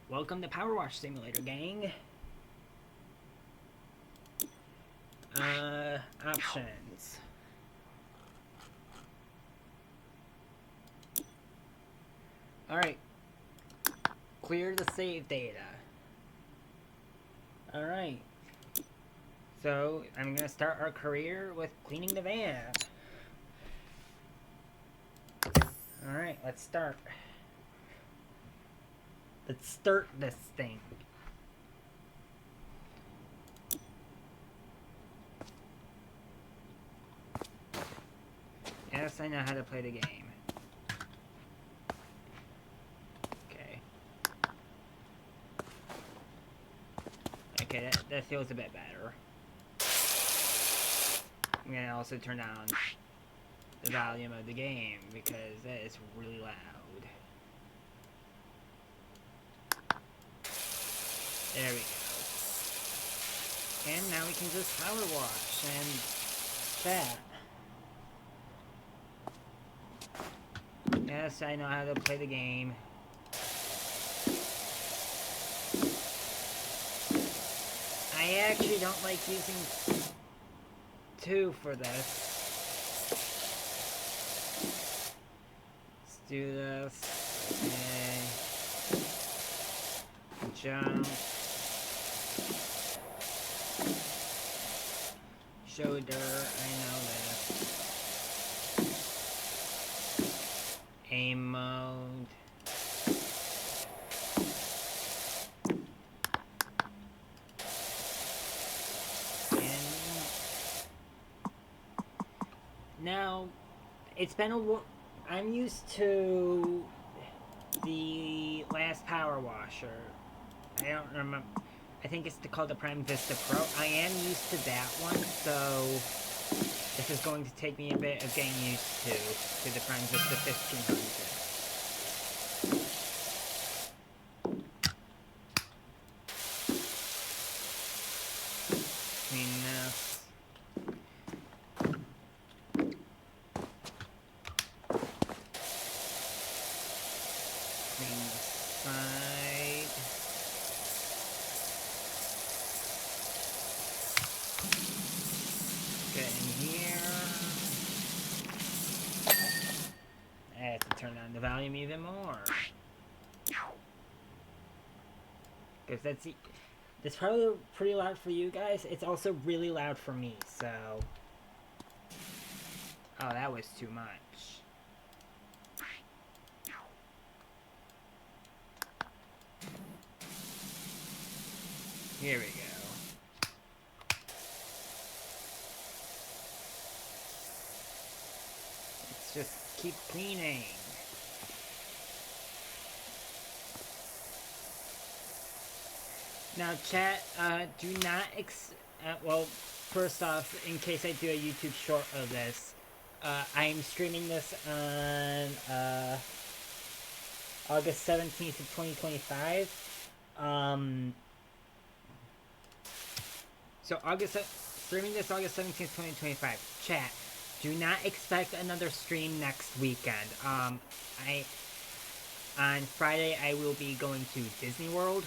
Welcome to Powerwash Simulator, gang. Options. Alright. Clear the save data. Alright. So, I'm gonna start our career with cleaning the van. Alright, let's start. Let's start this thing. Yes, I know how to play the game. Okay. Okay, that feels a bit better. I'm gonna also turn down the volume of the game because that is really loud. There we go. And now we can just power wash and chat. Yes, I know how to play the game. I actually don't like using 2 for this. Let's do this. Okay. Jump. Shoulder, I know this. Aim mode. Now, it's been a while. I'm used to the last power washer. I don't remember. I think it's called the Prime Vista Pro. I am used to that one, so this is going to take me a bit of getting used to the Prime Vista 1500. Clean this. Clean this side. Get in here. I have to turn down the volume even more. Because that's probably pretty loud for you guys. It's also really loud for me, so. Oh, that was too much. Here we go. Let's just keep cleaning. Now, chat, do not well, first off, in case I do a YouTube short of this, I'm streaming this on, August 17th of 2025. So streaming this August 17th, 2025. Chat, do not expect another stream next weekend. On Friday, I will be going to Disney World.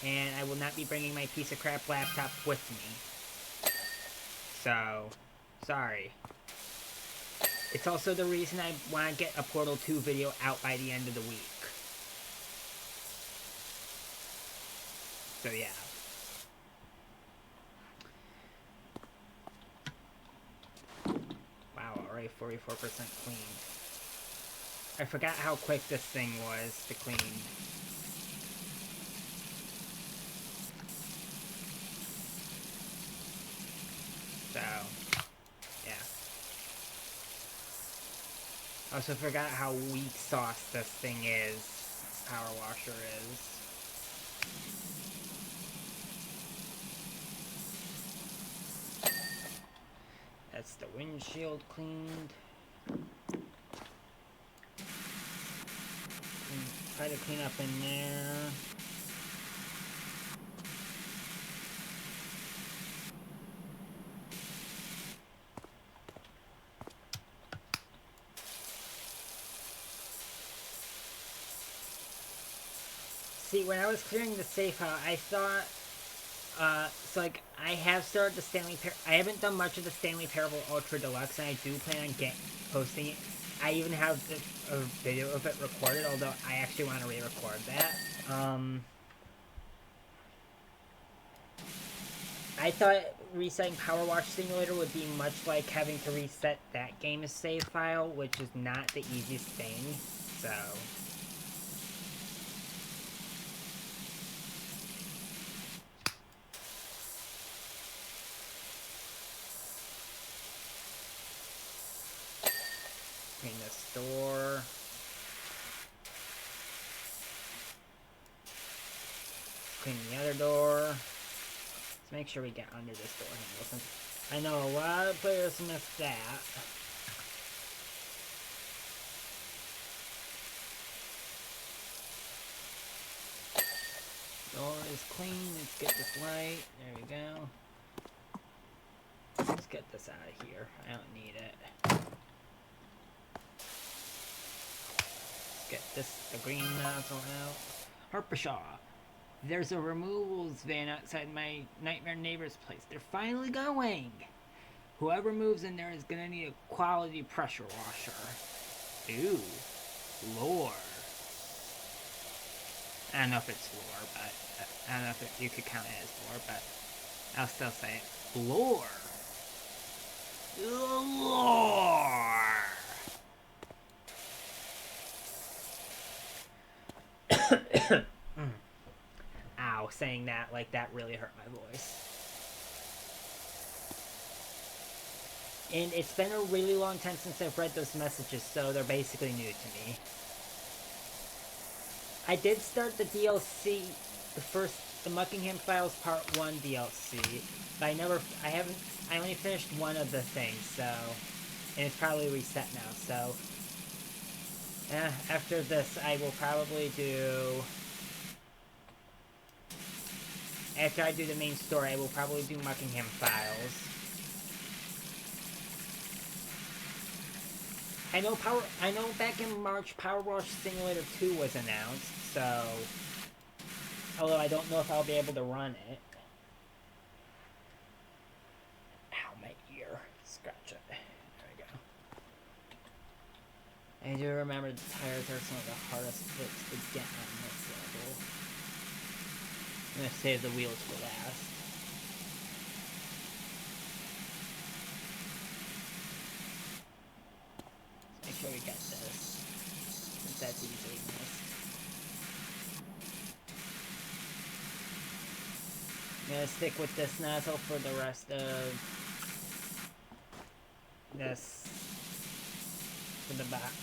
And I will not be bringing my piece of crap laptop with me. So, sorry. It's also the reason I want to get a Portal 2 video out by the end of the week. So, yeah. Wow, already 44% clean. I forgot how quick this thing was to clean. So, yeah. I also forgot how weak sauce this thing is. Power washer is. That's the windshield cleaned. Try to clean up in there. See, when I was clearing the safe out, I thought, so like, I have started the I haven't done much of the Stanley Parable Ultra Deluxe, and I do plan on posting it. I even have a video of it recorded, although I actually want to re-record that. I thought resetting Powerwash Simulator would be much like having to reset that game's save file, which is not the easiest thing, so... Clean this door. Clean the other door. Let's make sure we get under this door handle, since I know a lot of players miss that. Door is clean. Let's get this light. There we go. Let's get this out of here. I don't need it. Let's get the green nozzle out. Harpershaw. There's a removals van outside my nightmare neighbor's place. They're finally going! Whoever moves in there is gonna need a quality pressure washer. Ooh. Lore. I don't know if it's lore, but... I don't know if you could count it as lore, but... I'll still say it. Lore! Lore! Ow, saying that like that really hurt my voice. And it's been a really long time since I've read those messages, so they're basically new to me. I did start the DLC, the Muckingham Files Part 1 DLC, but I only finished one of the things, so, and it's probably reset now, so, after this I will probably do, after I do the main story, I will probably do Muckingham Files. I know back in March, Powerwash Simulator 2 was announced, so... Although I don't know if I'll be able to run it. Ow, my ear. Scratch it. There we go. I do remember the tires are some of the hardest bits to get on this level. I'm gonna save the wheels for last. Make sure we get this, since that's easily missed. I'm gonna stick with this nozzle for the rest of this, for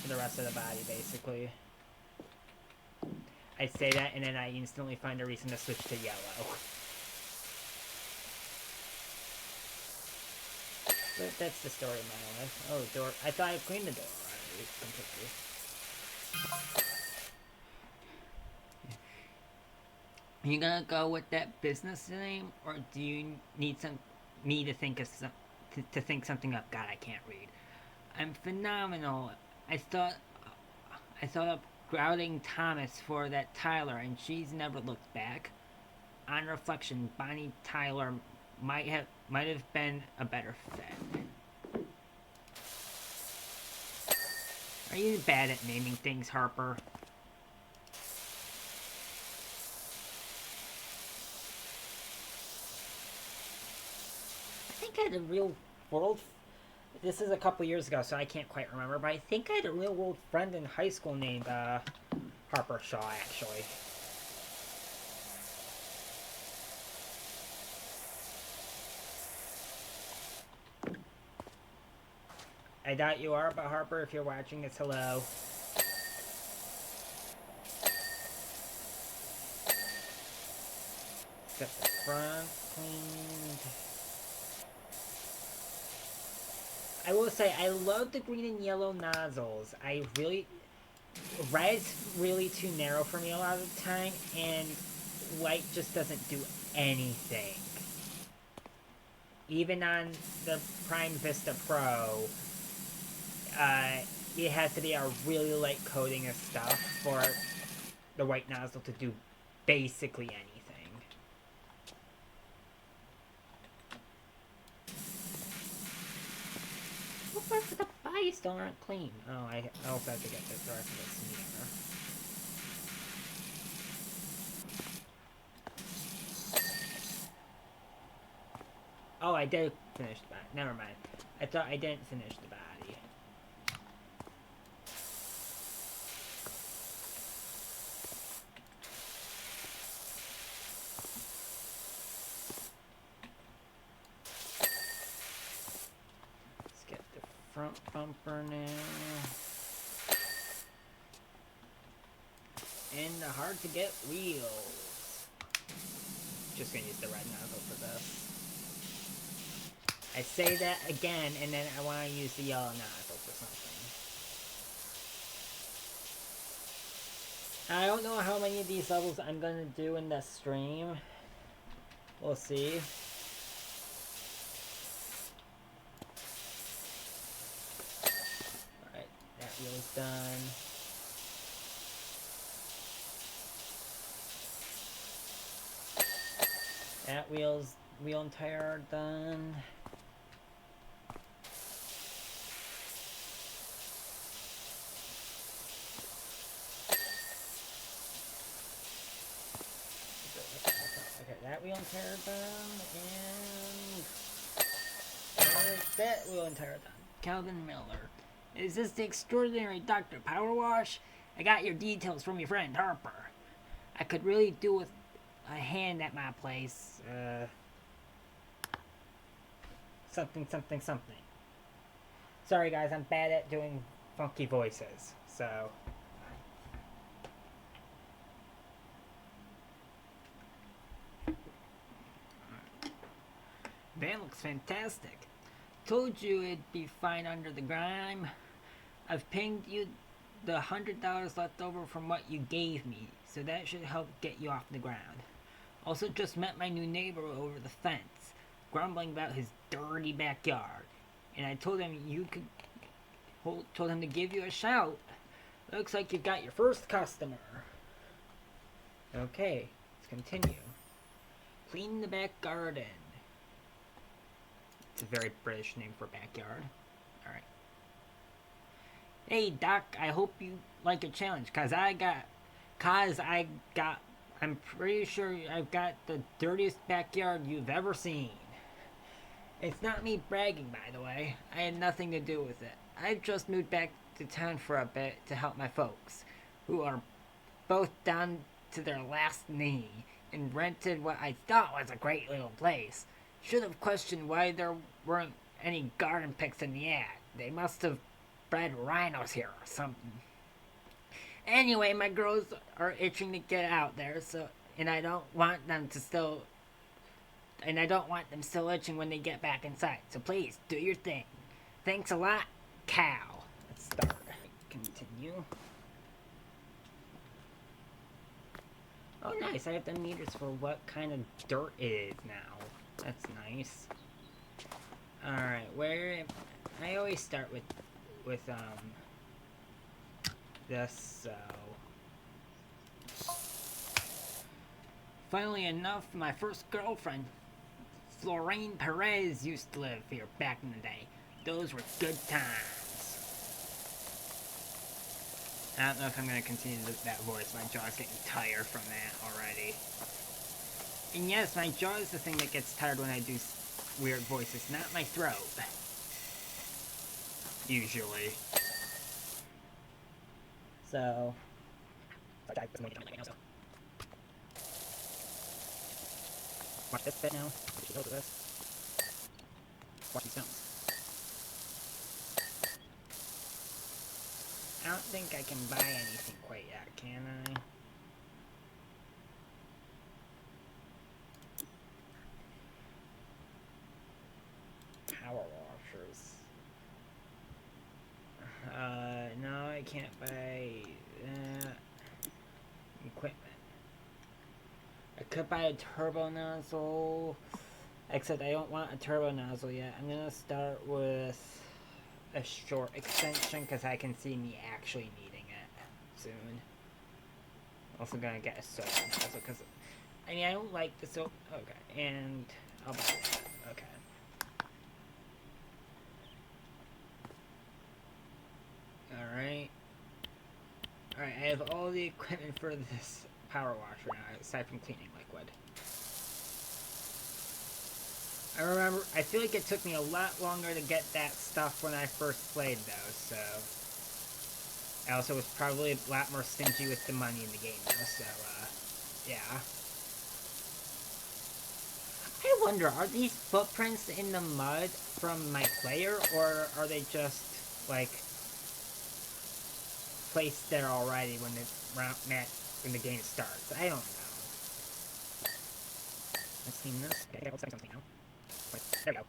the rest of the body, basically. I'd say that, and then I instantly find a reason to switch to yellow. But that's the story of my life. Oh, door. I thought I cleaned the door already, completely. You gonna go with that business name, or do you need me to think of to think something up? God, I can't read. I'm phenomenal. I thought of grouting Thomas for that Tyler, and she's never looked back. On reflection, Bonnie Tyler might have been a better fit. Are you bad at naming things, Harper? I think I had a real world... This is a couple years ago, so I can't quite remember, but I think I had a real world friend in high school named Harper Shaw, actually. I doubt you are, but Harper, if you're watching, it's hello. Get the front cleaned. I will say, I love the green and yellow nozzles. Red's really too narrow for me a lot of the time, and white just doesn't do anything. Even on the Prime Vista Pro, it has to be a really light coating of stuff for the white nozzle to do basically anything. What parts of the body still aren't clean? Oh, I also have to get the rest of the smear. Oh, I did finish the body. Never mind. I thought I didn't finish the body. Let's get the front bumper now. And the hard to get wheels. Just gonna use the red nozzle for this. I say that again, and then I want to use the yellow nozzle for something. I don't know how many of these levels I'm going to do in this stream. We'll see. Alright, that wheel's done. That wheel and tire are done. That wheel and tire done, and that wheel and tire done. Calvin Miller. Is this the extraordinary Dr. Powerwash? I got your details from your friend Harper. I could really do with a hand at my place. Something. Sorry guys, I'm bad at doing funky voices, so... Van looks fantastic. Told you it'd be fine under the grime. I've pinged you the $100 left over from what you gave me, so that should help get you off the ground. Also just met my new neighbor over the fence, grumbling about his dirty backyard, and I told him to give you a shout. Looks like you've got your first customer. Okay, let's continue. Clean the back garden. It's a very British name for backyard. Alright. Hey Doc, I hope you like a challenge, I'm pretty sure I've got the dirtiest backyard you've ever seen. It's not me bragging, by the way. I had nothing to do with it. I've just moved back to town for a bit to help my folks, who are both down to their last knee, and rented what I thought was a great little place. Should have questioned why there weren't any garden pics in the ad. They must have bred rhinos here or something. Anyway, my girls are itching to get out there, and I don't want them still itching when they get back inside. So please, do your thing. Thanks a lot, Cal. Let's start. Continue. Oh, nice. I have the meters for what kind of dirt it is now. That's nice. Alright, I always start with this, so... Funnily enough, my first girlfriend, Florine Perez, used to live here back in the day. Those were good times. I don't know if I'm going to continue that voice. My jaw's getting tired from that already. And yes, my jaw is the thing that gets tired when I do weird voices, not my throat. Usually. So... Watch this bit now. Look at this. Watch these sounds. I don't think I can buy anything quite yet, can I? Power washers. No, I can't buy equipment. I could buy a turbo nozzle, except I don't want a turbo nozzle yet. I'm gonna start with a short extension because I can see me actually needing it soon. Also gonna get a soap also because I mean I don't like the soap. Okay, and I'll buy that. Okay. Alright. Alright, I have all the equipment for this power washer now, aside from cleaning liquid. I feel like it took me a lot longer to get that stuff when I first played though, so... I also was probably a lot more stingy with the money in the game though, so, yeah. I wonder, are these footprints in the mud from my player, or are they just, like, placed there already when the game starts? I don't know. Let's clean this. Okay, let's clean now. Wait, there we go.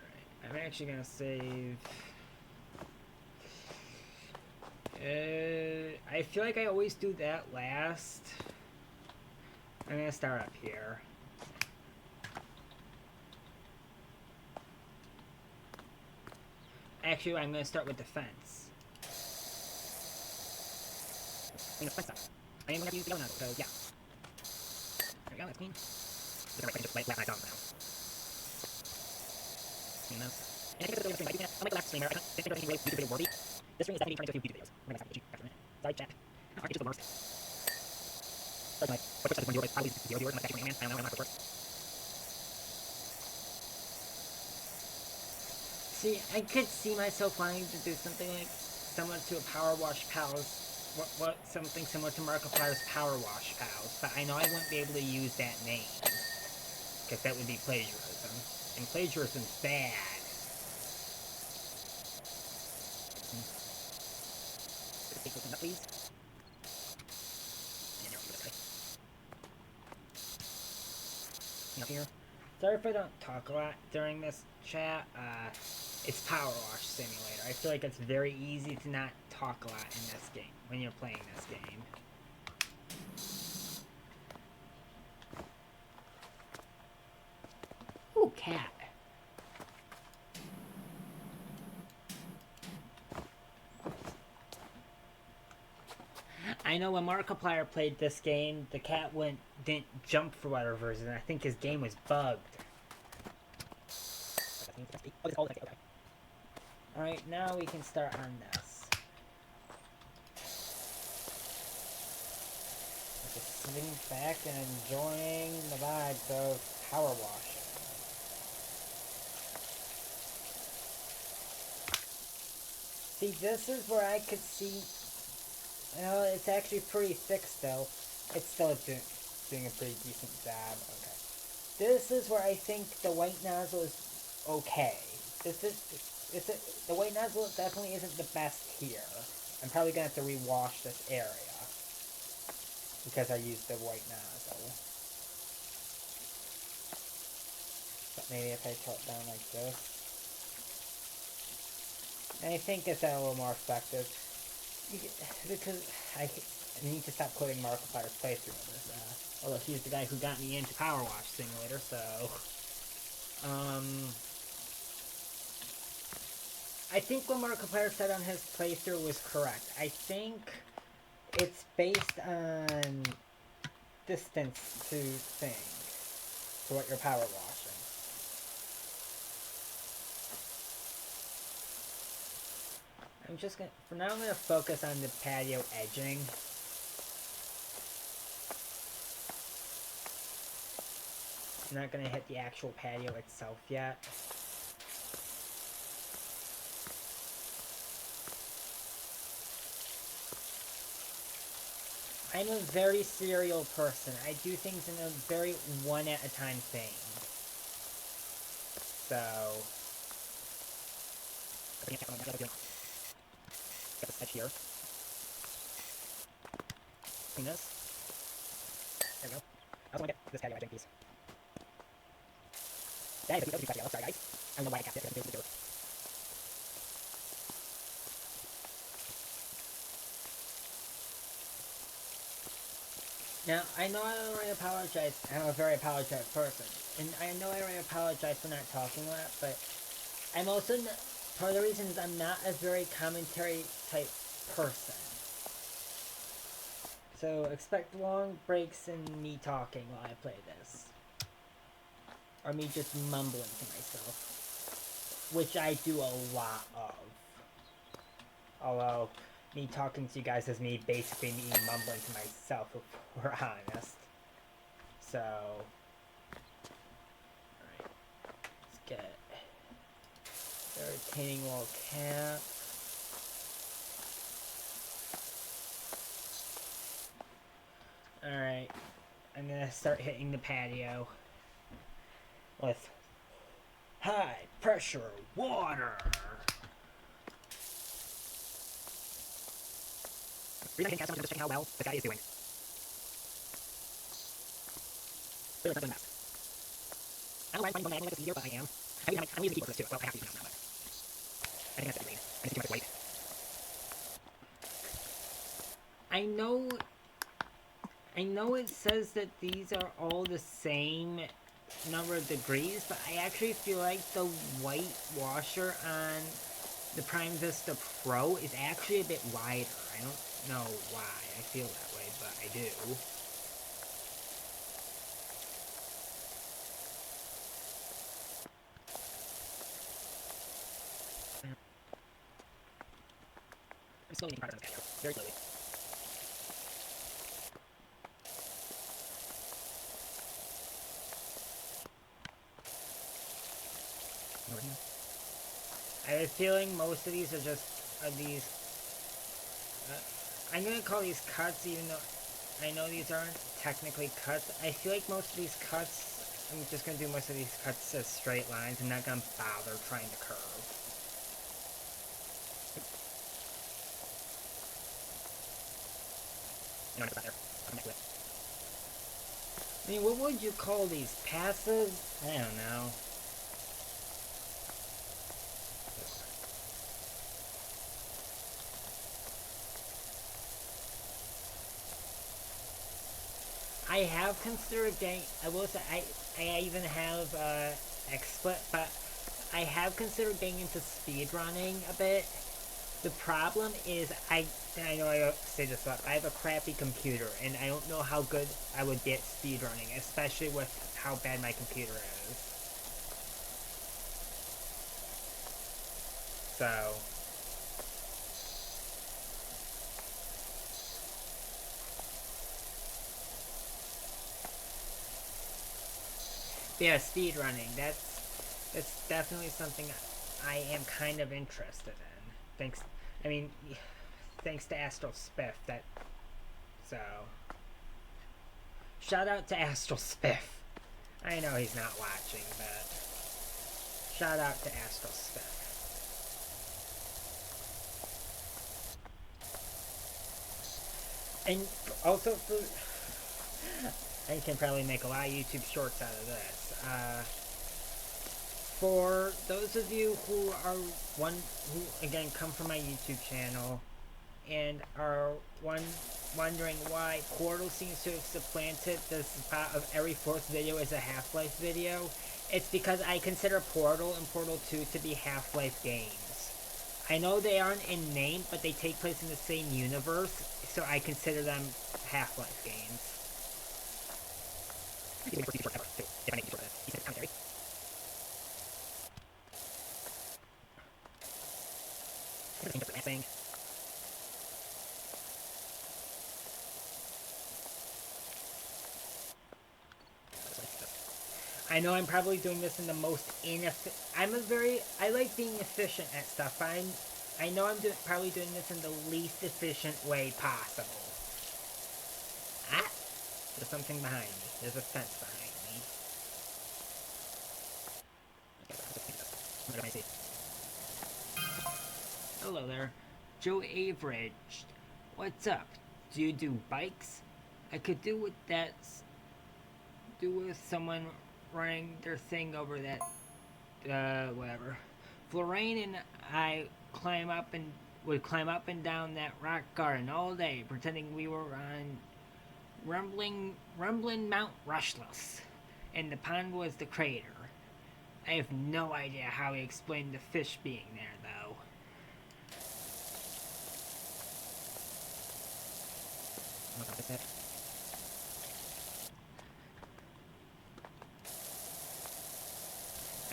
Alright, I'm actually gonna save... I feel like I always do that last. I'm gonna start up here. Actually, I'm gonna start with the fence. Clean the fence up. I am gonna use the yellow nozzle, so yeah. There we go, that's clean. Just just lap my dog now. Clean this. And I think this is the stream. I'll make the last streamer. I don't think there's anything really YouTube video worthy. This stream is definitely turned into a few YouTube videos. I'm gonna stop the sorry, chat. Alright, just the worst. Sorry, my Twitch says 1 viewer is probably 0 viewers. I'm actually man. I don't know, I'm not the worst. See, I could see myself wanting to do something like similar to a Powerwash Pals. Something similar to Markiplier's Powerwash Pals, but I know I wouldn't be able to use that name. Because that would be plagiarism. And plagiarism's bad. Please. And here. Sorry if I don't talk a lot during this chat. It's Powerwash Simulator. I feel like it's very easy to not talk a lot in this game when you're playing this game. Ooh, cat. I know when Markiplier played this game, the cat didn't jump for whatever reason. I think his game was bugged. Alright, now we can start on this. Just sitting back and enjoying the vibes of power washing. See, this is where I could see... You know, it's actually pretty thick still. It's still doing a pretty decent job. Okay. This is where I think the white nozzle is okay. The white nozzle definitely isn't the best here. I'm probably going to have to rewash this area. Because I used the white nozzle. But maybe if I tilt it down like this. And I think it's a little more effective. Because I need to stop quoting Markiplier's playthrough of this. Although he's the guy who got me into Powerwash Simulator, so... I think what Markiplier said on his playthrough was correct. I think it's based on distance to thing, to what you're power washing. I'm just gonna, for now I'm gonna focus on the patio edging. I'm not gonna hit the actual patio itself yet. I'm a very serial person. I do things in a very one-at-a-time thing. So... Get this edge here. Clean this. There we go. I also want to get this patio edging piece. That is a huge patio. Sorry, guys. I don't know why I cast it. It's dirt. Now, I know I already apologize. I'm a very apologetic person. And I know I already apologize for not talking a lot, but I'm also part of the reason is I'm not a very commentary type person. So expect long breaks in me talking while I play this. Or me just mumbling to myself. Which I do a lot of. Although, me talking to you guys is me basically me mumbling to myself, if we're honest. So, alright. Let's get the retaining wall cap. Alright. I'm gonna start hitting the patio with high pressure water. The reason I didn't cast so much is checking how well the guy is doing. Really not doing that. I don't mind running one like this easier, but I am. I'm using the keyboard for this too. Well, I have to use the mouse now, but I think that's everything. I just too much weight. I know it says that these are all the same number of degrees, but I actually feel like the white washer on the Prime Vista Pro is actually a bit wider. I don't know why I feel that way, but I do. I'm slowly making progress on this patio. Very slowly. I have a feeling most of these are just these. I'm gonna call these cuts, even though I know these aren't technically cuts. I feel like most of these cuts, I'm just gonna do most of these cuts as straight lines. I'm not gonna bother trying to curve. I know it's not there. I'll come back to it. I mean, what would you call these? Passive? I don't know. I have considered getting, I will say, I even have XSplit, but I have considered getting into speedrunning a bit. The problem is, I know I say this a lot, I have a crappy computer, and I don't know how good I would get speedrunning, especially with how bad my computer is. So, yeah, speedrunning, that's definitely something I am kind of interested in. Thanks to Astral Spiff, so, shout out to Astral Spiff. I know he's not watching, but shout out to Astral Spiff. And also, I can probably make a lot of YouTube shorts out of this. For those of you who again come from my YouTube channel and are wondering why Portal seems to have supplanted the spot of every fourth video as a Half-Life video, it's because I consider Portal and Portal 2 to be Half-Life games. I know they aren't in name, but they take place in the same universe, so I consider them Half-Life games. I know I'm probably doing this in the most inefficient. I like being efficient at stuff. I know I'm probably doing this in the least efficient way possible. Ah, there's something behind me. There's a fence behind me. What do I see? Hello there, Joe Average. What's up? Do you do bikes? I could do with someone running their thing over that, whatever. Florine and I would climb up and down that rock garden all day, pretending we were on rumbling Mount Rushless, and the pond was the crater. I have no idea how he explained the fish being there, though.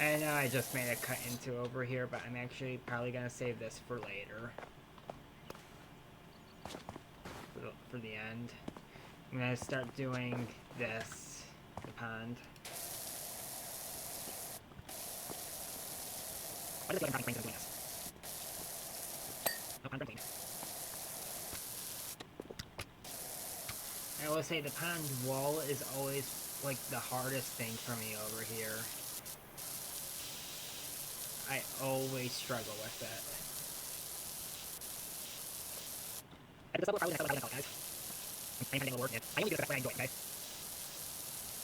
I know I just made a cut into over here, but I'm actually probably gonna save this for later. For the end. I'm gonna start doing this, the pond. What is the I'm doing this? Oh, I'm clean. I will say the pond wall is always like the hardest thing for me over here. I always struggle with it. At this level, probably not help, guys. I'm finding a word in it. I only do this when I enjoy it, okay?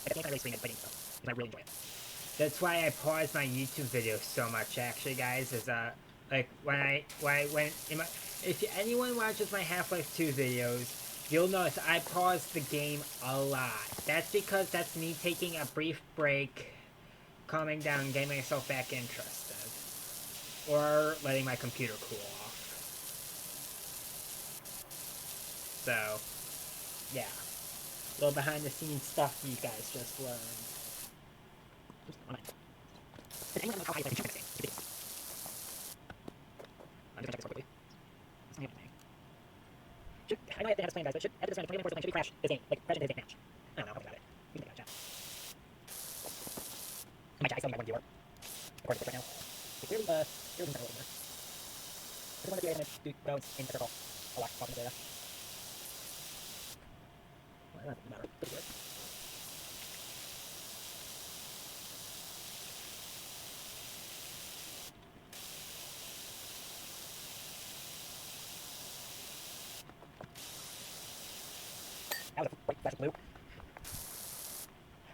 I definitely really scream it fighting stuff, because I really enjoy it. That's why I pause my YouTube videos so much, actually, guys. Is like if anyone watches my Half-Life 2 videos, you'll notice I pause the game a lot. That's because that's me taking a brief break, calming down, and getting myself back interested. Or letting my computer cool off. So, yeah. A little behind the scenes stuff you guys just learned. Does anyone know how high you play the this game? I'm just gonna check this real quickly. What's the name of the thing? I know I have to have this plan, guys, but should edit this around 20 minutes, should we crash this game? Like, crash into this game match? I don't know, how about it? We can think about chat. I might die, still only my one viewer. Recording this right now. Okay, clearly, a little more. I just wanted to see if it goes in a circle. A lot, talking to data. Well, that doesn't matter. Pretty good. That was a bright flash of blue.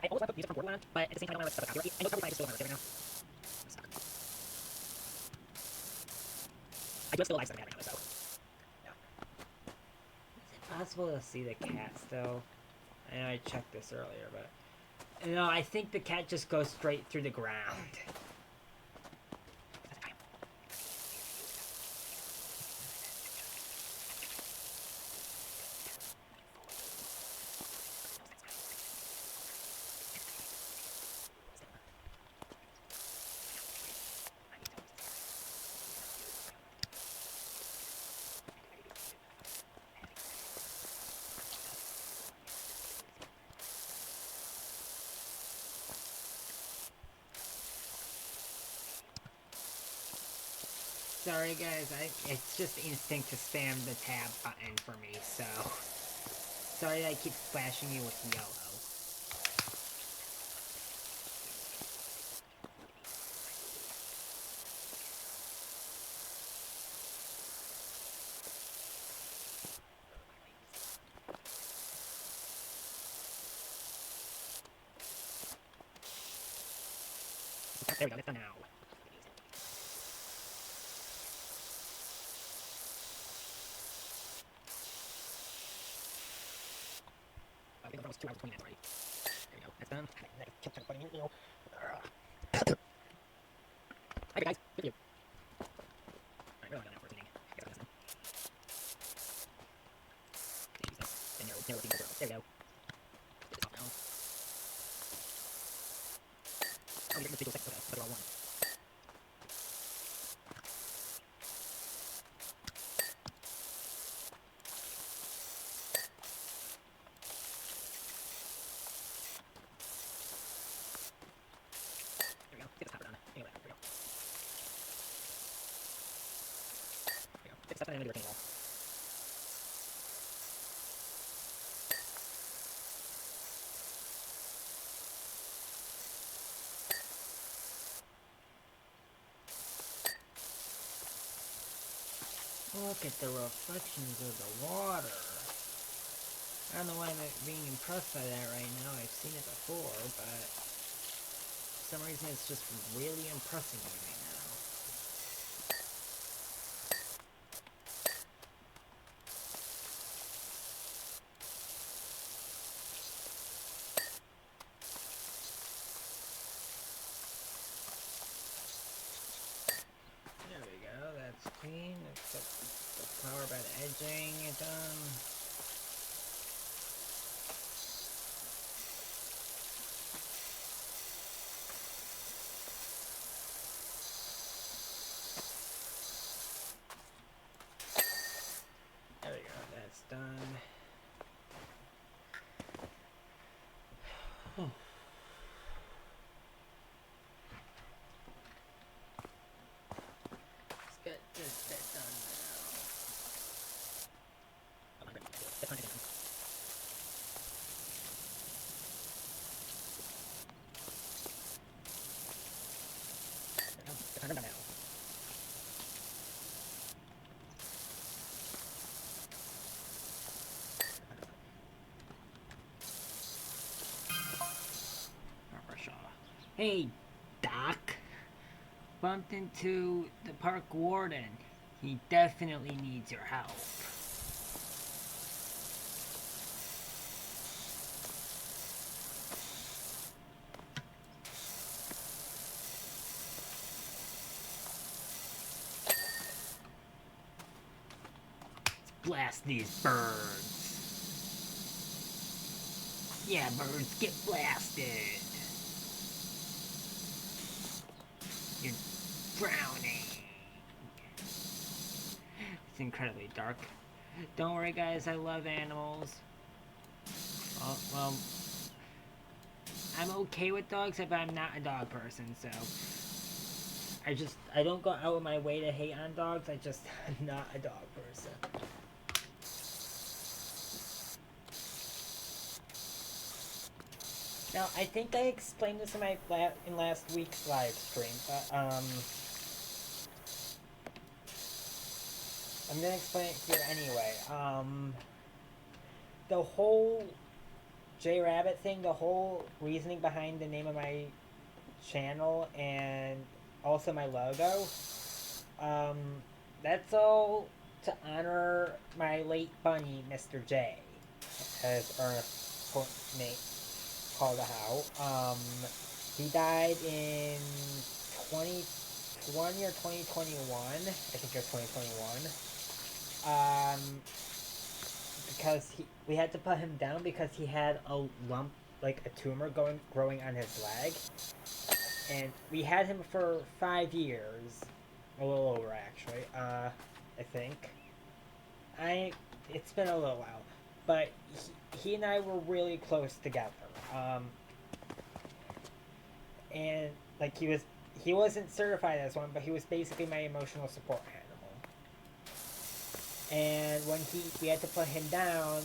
I almost want to use it from Borderlands, but at the same time I don't want to set up copyright. I know probably still on right now. I'm stuck. I do have still alive 7 right now, so. Yeah. Is it possible to see the cat still? I know I checked this earlier, but. No, I think the cat just goes straight through the ground. Sorry guys, it's just instinct to spam the tab button for me, so... Sorry that I keep flashing you with yellow. There we go, that's done now. I think that was 2 hours and 20 minutes already. There we go, that's done. I kept trying to put it in, you know. Hi guys, good you. Alright, we're all done now for cleaning. I guess I'm listening. Use this. And narrow things. There we go. Get this off now. Oh, you're going to take those second, okay, but they're all one. That's not another thing at all. Look at the reflections of the water. I don't know why I'm being impressed by that right now. I've seen it before, but for some reason it's just really impressing me right now. clean. Let's get the power bed edging done. There we go, that's done. Let's get this bit done now. Hey, Doc. Bumped into the park warden. He definitely needs your help. Let's blast these birds. Yeah, birds, get blasted. You're drowning. It's incredibly dark. Don't worry, guys, I love animals. Well, I'm okay with dogs, but I'm not a dog person, so I don't go out of my way to hate on dogs. I'm not a dog person. Now, I think I explained this in last week's live stream, but I'm gonna explain it here anyway. The whole J Rabbit thing, the whole reasoning behind the name of my channel and also my logo, that's all to honor my late bunny, Mr. J, as Ernest called out. He died in 2020 or 2021. I think it was 2021. Because we had to put him down because he had a lump, like a tumor growing on his leg. And we had him for 5 years. A little over, actually. I think. It's been a little while. But he and I were really close together. And like he wasn't certified as one, but he was basically my emotional support animal. And when we had to put him down,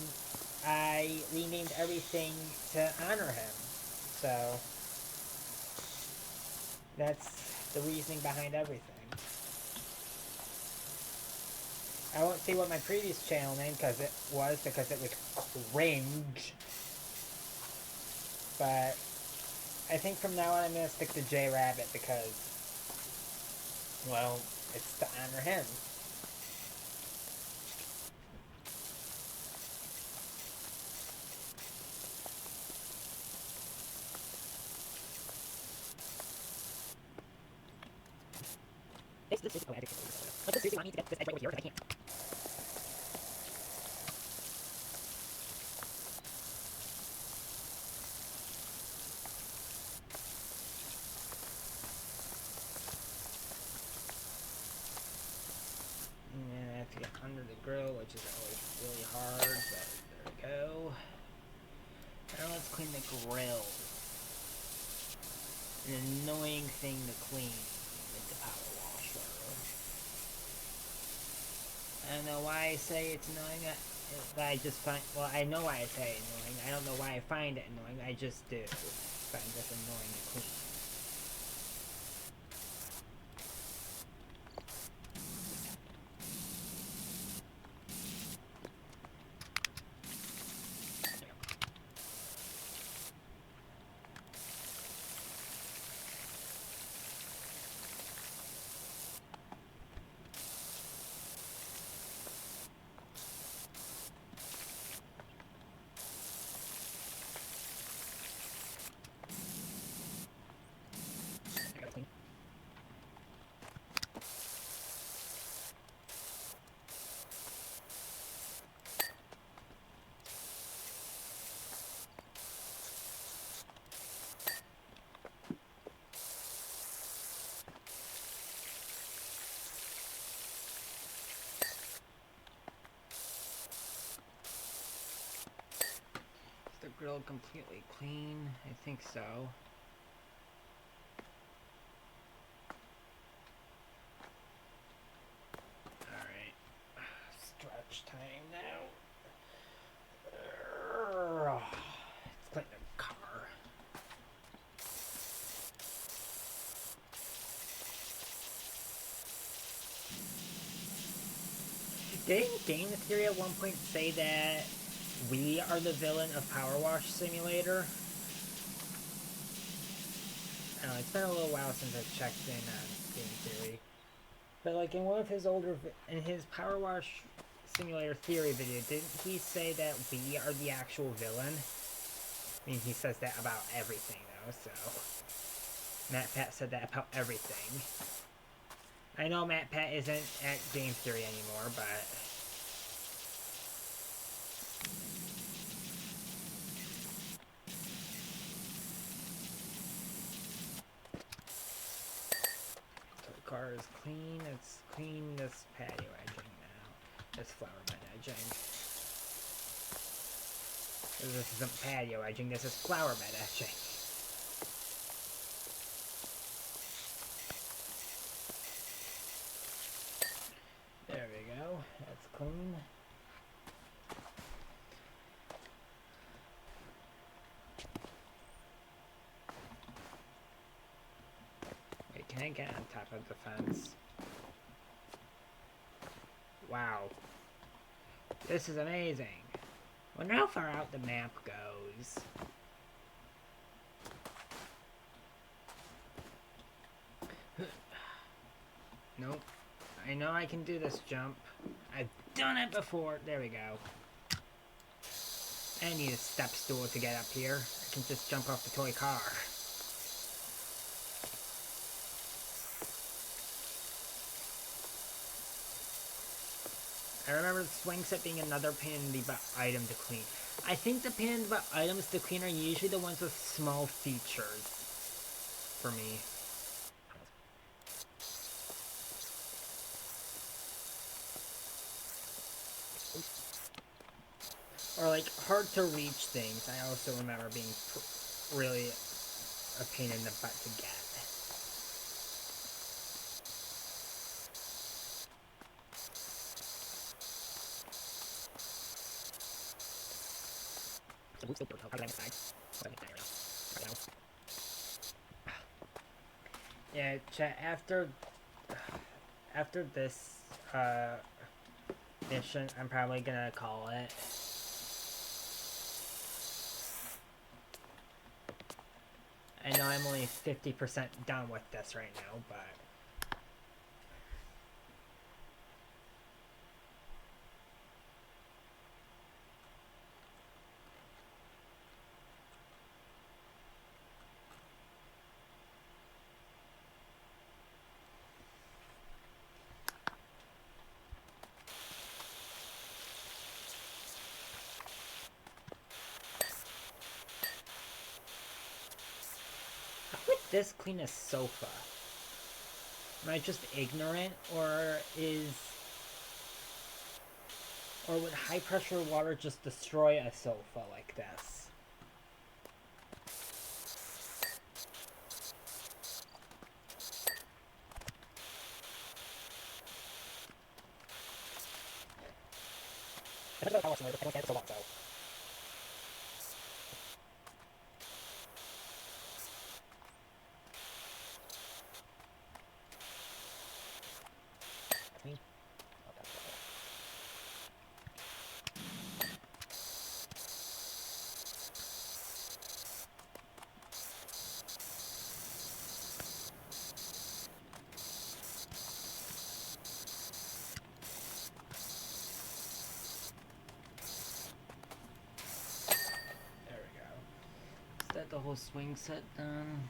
I renamed everything to honor him. So that's the reasoning behind everything. I won't say what my previous channel name because it was cringe. But I think from now on I'm going to stick to J Rabbit because, well, it's to honor him. Like, seriously want me to get this egg right over here because I can't. And I have to get under the grill, which is always really hard, but there we go. Now let's clean the grill. An annoying thing to clean with the power washer. I don't know why I say it's annoying, but I just find, well, I know why I say annoying. I don't know why I find it annoying, I just do. Find this annoying to clean. grill completely clean? I think so. Alright. Stretch time now. Let's clean the car. Didn't Game Theory at one point say that we are the villain of Powerwash Simulator? I don't know, it's been a little while since I've checked in on Game Theory. But like in one of his older, in his Powerwash Simulator theory video, didn't he say that we are the actual villain? I mean, he says that about everything though, so... Matt Pat said that about everything. I know Matt Pat isn't at Game Theory anymore, but... So the car is clean, it's clean this patio edging now. This flower bed edging. This isn't patio edging, this is flower bed edging. There we go, that's clean. Wait, can I get on top of the fence? Wow. This is amazing. I wonder how far out the map goes. Nope. I know I can do this jump. I've done it before. There we go. I need a step stool to get up here. I can just jump off the toy car. I remember the swing set being another pain in the butt item to clean. I think the pain in the butt items to clean are usually the ones with small features. For me. Or like hard to reach things. I also remember being really a pain in the butt to get. Yeah, chat, after this mission, I'm probably gonna call it. I know I'm only 50% done with this right now, but... How would this clean a sofa? Am I just ignorant, or would high pressure water just destroy a sofa like this? I don't know how much I can't so long, so. The whole swing set done.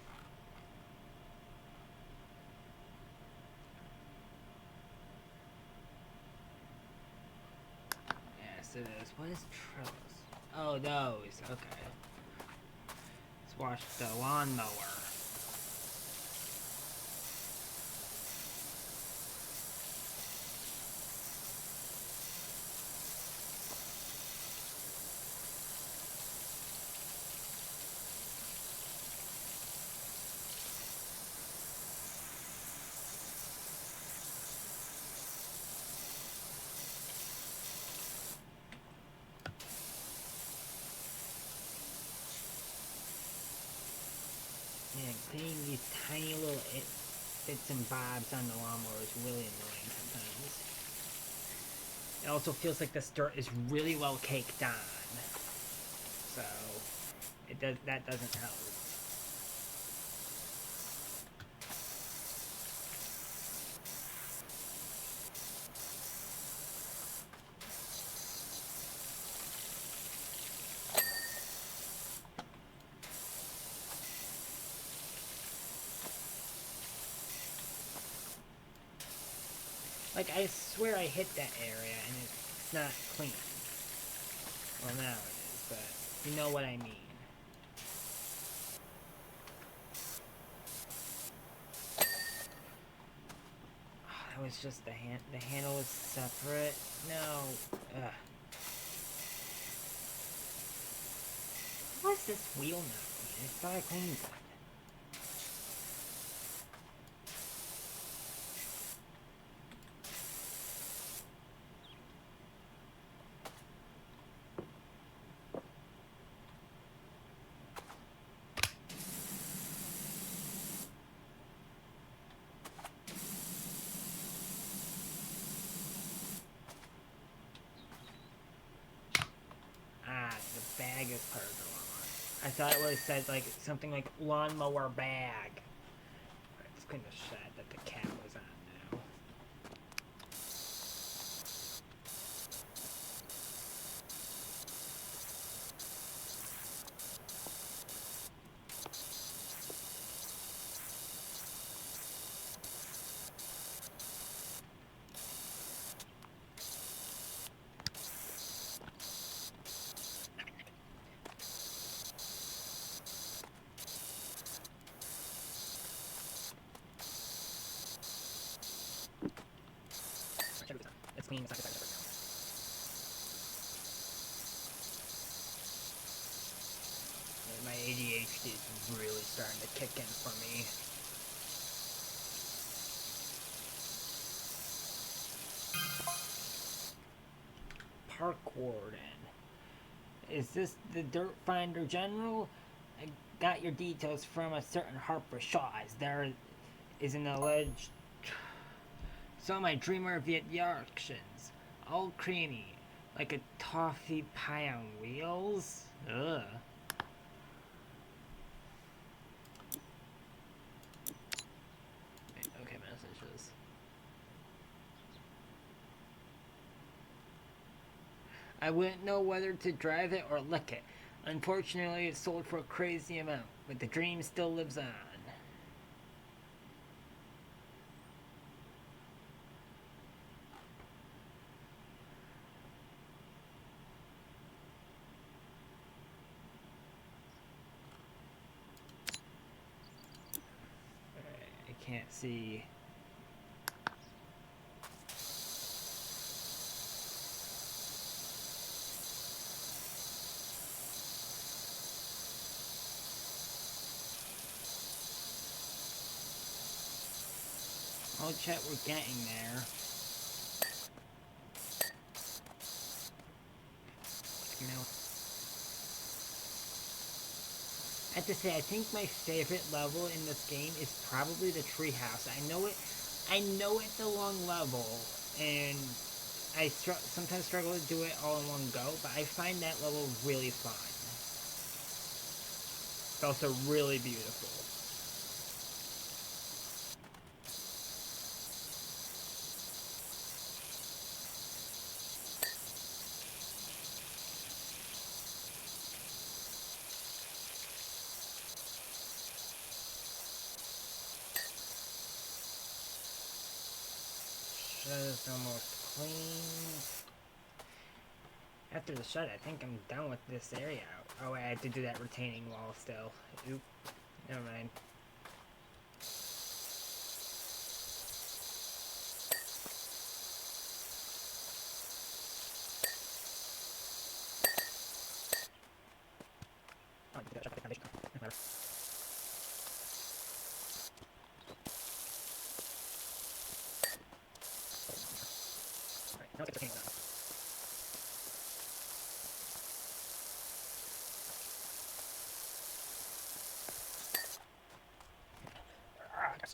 Yes, it is. What is trellis? Oh, those. Okay. Let's watch the lawnmower. seeing these tiny little bits and bobs on the lawnmower is really annoying sometimes. It also feels like this dirt is really well caked on. So, that doesn't help. Like, I swear I hit that area and it's not clean. Well, now it is, but you know what I mean. Oh, that was just the handle is separate. No. Ugh. What's this wheel not clean? I thought I cleaned it. The bag is part of the lawnmower. I thought it would have said like something like lawnmower bag. It's kind of sad that the cap was on now. It's clean, it's not separate now. My ADHD is really starting to kick in for me. Park Warden. Is this the Dirt Finder General? I got your details from a certain Harper Shaw. There is an alleged... Saw my dreamer via the auctions. All creamy. Like a toffee pie on wheels? Ugh. Okay, messages. I wouldn't know whether to drive it or lick it. Unfortunately, it sold for a crazy amount, but the dream still lives on. I can't see. Oh, chat, we're getting there. You know, I have to say, I think my favorite level in this game is probably the treehouse. I know it's a long level, and I sometimes struggle to do it all in one go, but I find that level really fun. It's also really beautiful. Shed is almost clean. After the shed, I think I'm done with this area. Oh, I had to do that retaining wall still. Oop. Never mind. Oh, I need to check the foundation. Whatever. Alright, now let's get the retaining wall done.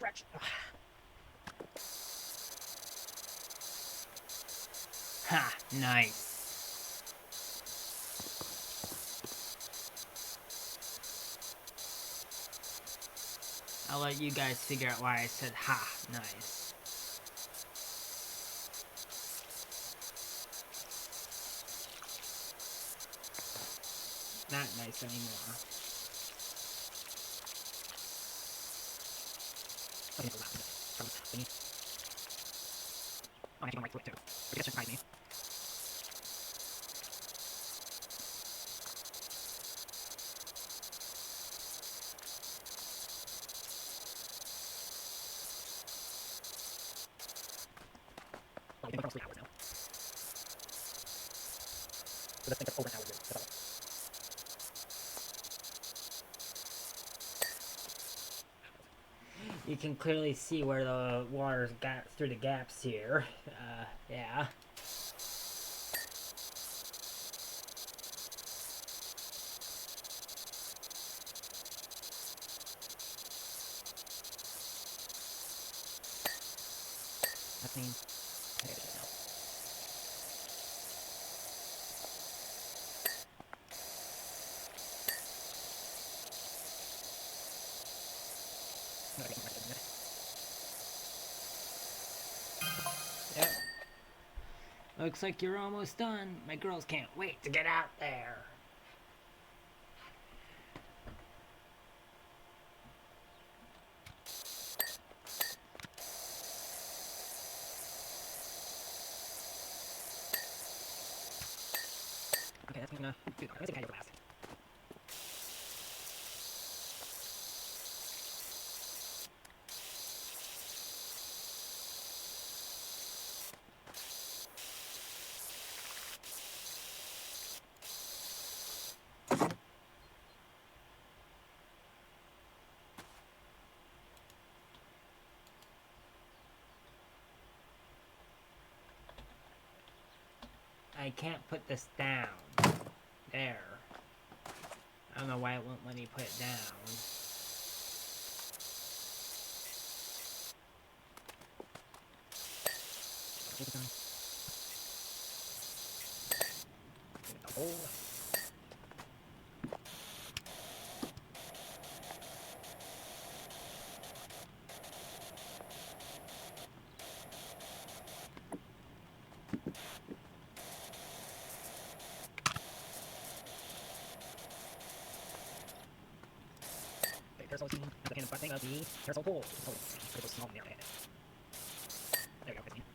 stretch. Ha! Nice. I'll let you guys figure out why I said ha, nice. Not nice anymore. Oh, I actually went right through it too. I guess surprised me. Well, we've been going for 3 hours now. So let's think of over an hour here. That's all. You can clearly see where the water got through the gaps here. Yeah. That means there it is now. I'm gonna get some rest in a minute. Yep. Looks like you're almost done. My girls can't wait to get out there. Okay, that's gonna do that. Let's see how you last. I can't put this down. There. I don't know why it won't let me put it down. Keep it going. Oh. Parasol scene at the end of the parasol pool. Oh, put it small in there. There we go, Christine.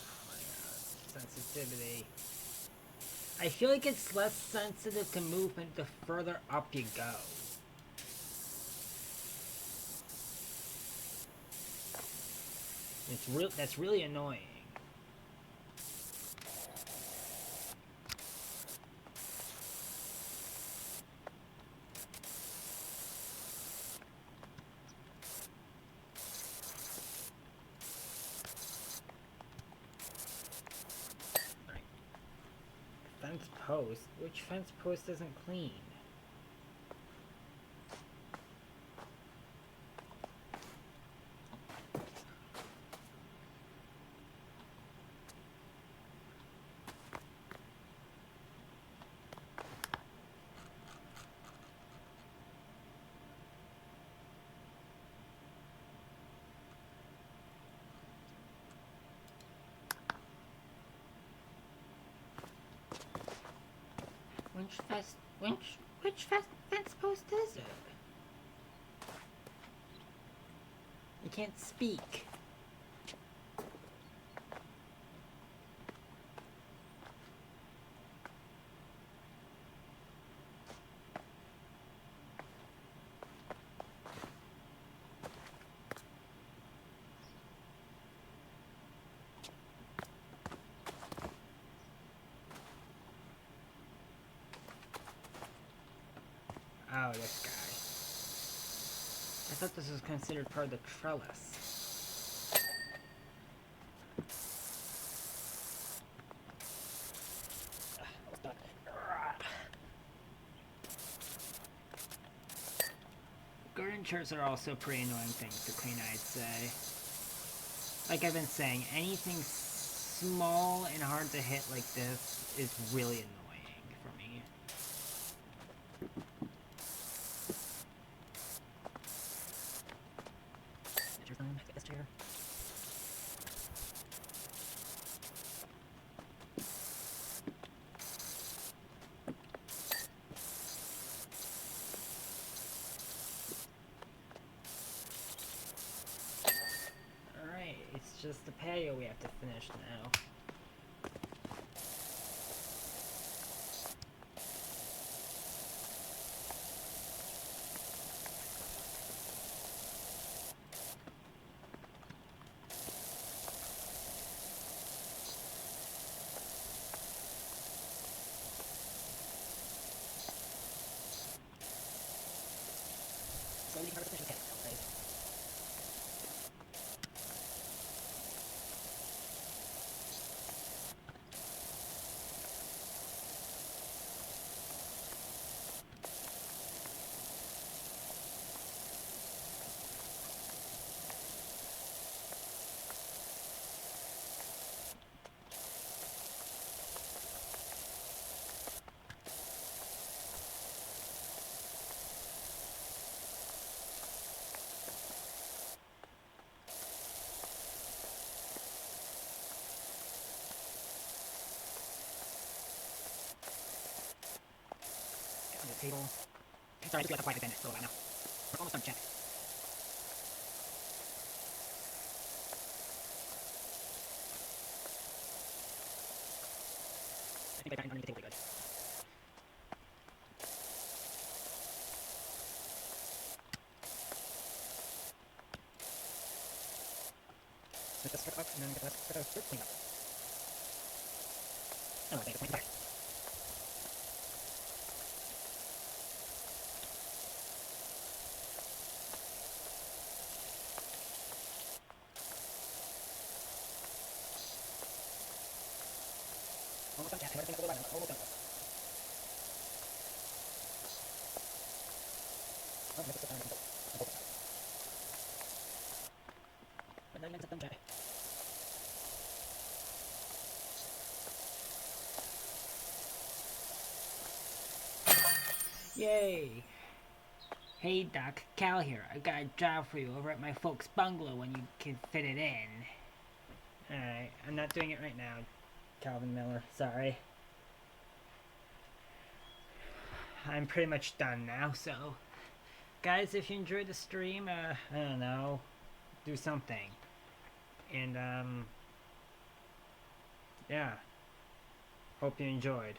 Oh my god. Sensitivity. I feel like it's less sensitive to movement the further up you go. That's really annoying. Right. Fence post? Which fence post isn't clean? Which fence post is it? You can't speak. Oh, this guy. I thought this was considered part of the trellis. chairs are also pretty annoying things to clean, I'd say. Like I've been saying, anything small and hard to hit like this is really annoying for me. Get this chair. Alright, it's just the patio we have to finish now. So you can finish the patio, right? Table. Sorry, I just got quiet again. It's a little while now. We're almost done check. I think I got underneath the table pretty good. Let this strip up and then get that strip cleaned up. Oh, I think it's cleaned up. Almost done. Yeah, I think it's a little while now. Almost done. Oh, let's sit down and go. But 9 minutes of done chat. Yay! Hey Doc, Cal here. I got a job for you over at my folks' bungalow when you can fit it in. Alright, I'm not doing it right now, Calvin Miller. Sorry. I'm pretty much done now, so... Guys, if you enjoyed the stream, I don't know, do something. And, yeah. Hope you enjoyed.